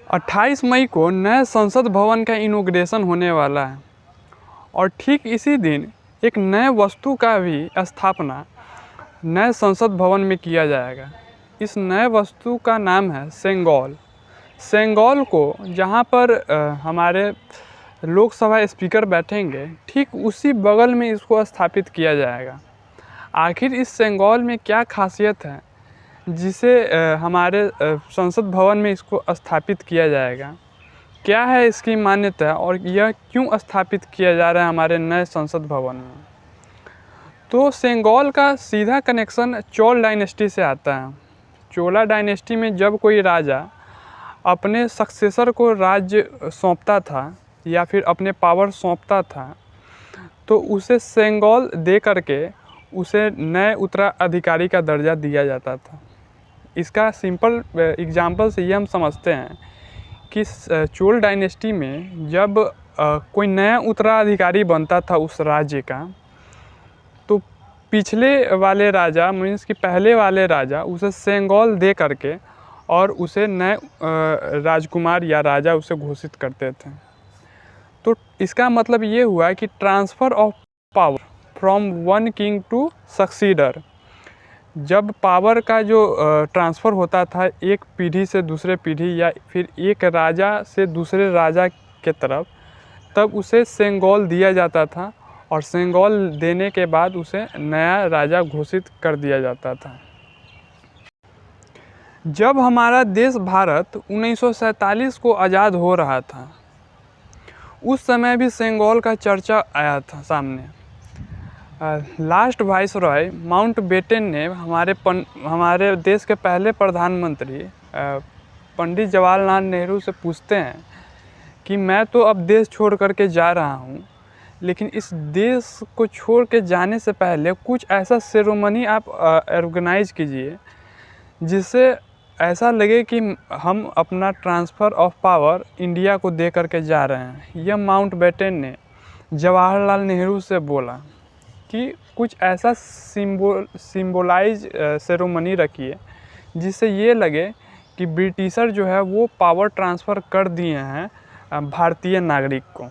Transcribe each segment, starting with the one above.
28 मई को नए संसद भवन का इनॉग्रेशन होने वाला है और ठीक इसी दिन एक नए वस्तु का भी स्थापना नए संसद भवन में किया जाएगा। इस नए वस्तु का नाम है सेंगोल। सेंगोल को जहाँ पर हमारे लोकसभा स्पीकर बैठेंगे ठीक उसी बगल में इसको स्थापित किया जाएगा। आखिर इस सेंगोल में क्या खासियत है जिसे हमारे संसद भवन में इसको स्थापित किया जाएगा? क्या है इसकी मान्यता और यह क्यों स्थापित किया जा रहा है हमारे नए संसद भवन में? तो सेंगोल का सीधा कनेक्शन चोल डायनेस्टी से आता है। चोला डायनेस्टी में जब कोई राजा अपने सक्सेसर को राज्य सौंपता था या फिर अपने पावर सौंपता था तो उसे सेंगोल दे करके उसे नए उत्तराधिकारी का दर्जा दिया जाता था। इसका सिंपल एग्जांपल से ये हम समझते हैं कि चोल डायनेस्टी में जब कोई नया उत्तराधिकारी बनता था उस राज्य का तो पिछले वाले राजा मीन्स कि पहले वाले राजा उसे सेंगोल दे करके और उसे नए राजकुमार या राजा उसे घोषित करते थे। तो इसका मतलब ये हुआ कि transfer of power from one king to successor. जब पावर का जो ट्रांसफ़र होता था एक पीढ़ी से दूसरे पीढ़ी या फिर एक राजा से दूसरे राजा के तरफ, तब उसे सेंगोल दिया जाता था और सेंगोल देने के बाद उसे नया राजा घोषित कर दिया जाता था। जब हमारा देश भारत 1947 को आज़ाद हो रहा था उस समय भी सेंगोल का चर्चा आया था सामने। लास्ट वाइसरॉय माउंटबेटन ने हमारे देश के पहले प्रधानमंत्री पंडित जवाहरलाल नेहरू से पूछते हैं कि मैं तो अब देश छोड़ करके जा रहा हूँ, लेकिन इस देश को छोड़ के जाने से पहले कुछ ऐसा सेरेमनी आप ऑर्गेनाइज कीजिए जिससे ऐसा लगे कि हम अपना ट्रांसफ़र ऑफ पावर इंडिया को दे करके जा रहे हैं। यह माउंटबेटन ने जवाहरलाल नेहरू से बोला कि कुछ ऐसा सिंबलाइज सेरेमनी रखिए जिससे ये लगे कि ब्रिटिशर जो है वो पावर ट्रांसफ़र कर दिए हैं भारतीय नागरिक को।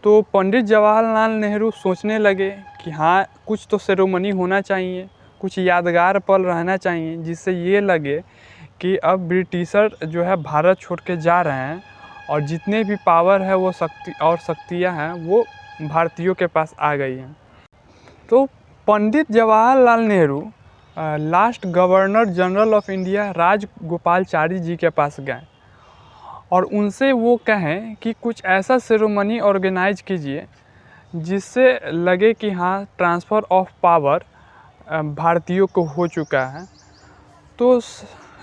तो पंडित जवाहरलाल नेहरू सोचने लगे कि हाँ कुछ तो सेरेमनी होना चाहिए, कुछ यादगार पल रहना चाहिए जिससे ये लगे कि अब ब्रिटिशर जो है भारत छोड़ के जा रहे हैं और जितने भी पावर है वो शक्तियाँ हैं वो भारतीयों के पास आ गई हैं। तो Pandit Jawaharlal Nehru last governor general of India Rajagopalachari ji के पास गए और उनसे वो कहें कि कुछ ऐसा सेरेमनी ऑर्गेनाइज कीजिए जिससे लगे कि हाँ ट्रांसफ़र ऑफ पावर भारतीयों को हो चुका है। तो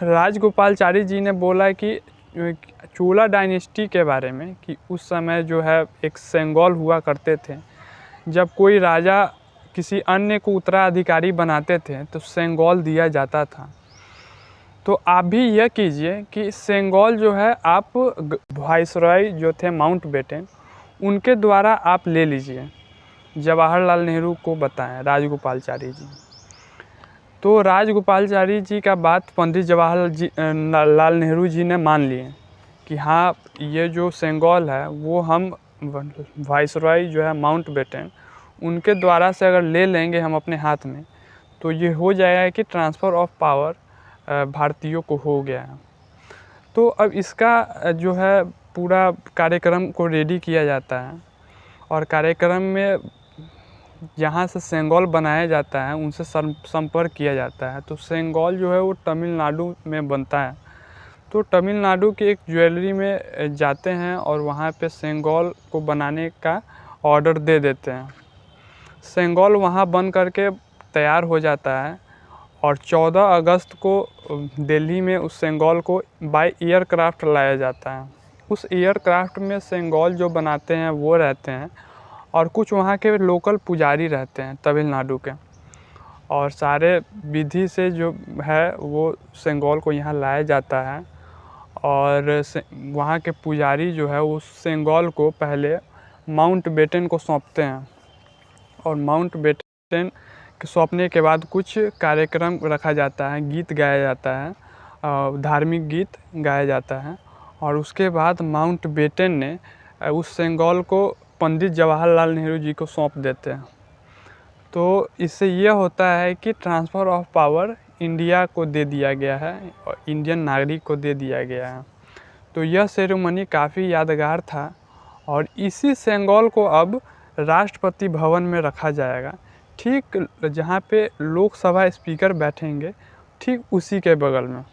राजगोपालाचारी जी ने बोला कि चोला डायनेस्टी के बारे में कि उस समय जो है एक सेंगोल हुआ करते थे, जब कोई राजा किसी अन्य को उत्तराधिकारी बनाते थे तो सेंगोल दिया जाता था। तो आप भी यह कीजिए कि सेंगोल जो है आप वाइसरॉय जो थे माउंटबेटन उनके द्वारा आप ले लीजिए। जवाहरलाल नेहरू को बताएं राजगोपालाचारी जी। तो राजगोपालाचारी जी का बात पंडित जवाहरलाल नेहरू जी ने मान लिए कि हाँ ये जो सेंगोल है वो हम वाइसरॉय जो है माउंटबेटन उनके द्वारा से अगर ले लेंगे हम अपने हाथ में तो ये हो जाएगा कि ट्रांसफ़र ऑफ पावर भारतीयों को हो गया है। तो अब इसका जो है पूरा कार्यक्रम को रेडी किया जाता है और कार्यक्रम में जहाँ से सेंगोल बनाया जाता है उनसे संपर्क किया जाता है। तो सेंगोल जो है वो तमिलनाडु में बनता है। तो तमिलनाडु के एक ज्वेलरी में जाते हैं और वहाँ पे सेंगोल को बनाने का ऑर्डर दे देते हैं। सेंगोल वहाँ बन करके तैयार हो जाता है और 14 अगस्त को दिल्ली में उस सेंगोल को बाय एयरक्राफ्ट लाया जाता है। उस एयरक्राफ्ट में सेंगोल जो बनाते हैं वो रहते हैं और कुछ वहाँ के लोकल पुजारी रहते हैं तमिलनाडु के, और सारे विधि से जो है वो सेंगोल को यहाँ लाया जाता है और वहाँ के पुजारी जो है उस सेंगोल को पहले माउंटबेटन को सौंपते हैं और माउंटबेटन के सौंपने के बाद कुछ कार्यक्रम रखा जाता है, गीत गाया जाता है, धार्मिक गीत गाया जाता है और उसके बाद माउंटबेटन ने उस सेंगोल को पंडित जवाहरलाल नेहरू जी को सौंप देते हैं। तो इससे यह होता है कि ट्रांसफ़र ऑफ पावर इंडिया को दे दिया गया है और इंडियन नागरिक को दे दिया गया है। तो यह सेरेमनी काफ़ी यादगार था और इसी सेंगोल को अब राष्ट्रपति भवन में रखा जाएगा, ठीक जहाँ पे लोकसभा स्पीकर बैठेंगे ठीक उसी के बगल में।